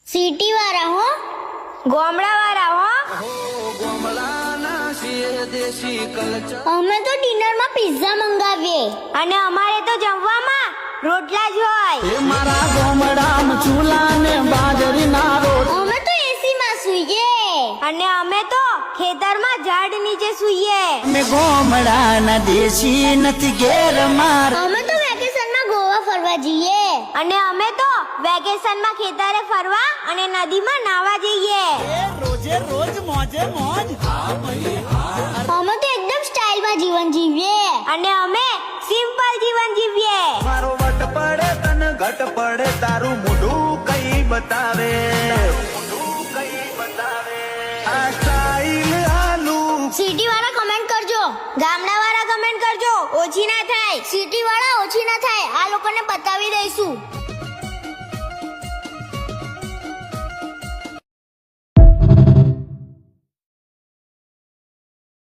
City વાળા હો, ગામડા વાળા હો. અમે તો ડિનરમાં પિઝા મંગાવીએ અને અમારે તો જમવામાં રોટલા જ હોય. મારા ગોમડામાં ચૂલા ને બાજરીના રોટ. અમે તો એસી માં સૂઈએ અને અમે તો ખેતરમાં ઝાડ નીચે સૂઈએ. અમે ગોમડાના દેશી નથી ઘેર માર. અમે તો વેકેશનમાં ગોવા ફરવા જઈએ અને અમે તો વેકેશનમાં ખેતરે ફરવા અને નદીમાં નાવા જઈએ. રોજે રોજ મોજે મોજ. અમે તો એકદમ સ્ટાઇલમાં જીવન જીવીએ અને અમે સિમ્પલ જીવન જીવીએ. મારો વટ પડે તને ઘટ પડે તારું મોઢું કઈ બતાવે આ સ્ટાઈલ આલુ સિટી વાળા કમેન્ટ કરજો, ગામડા વાળા કમેન્ટ કરજો, ઓછી ના થાય. સિટી વાળા ઓછી ના થાય, આ લોકોને બતાવી દઈશું.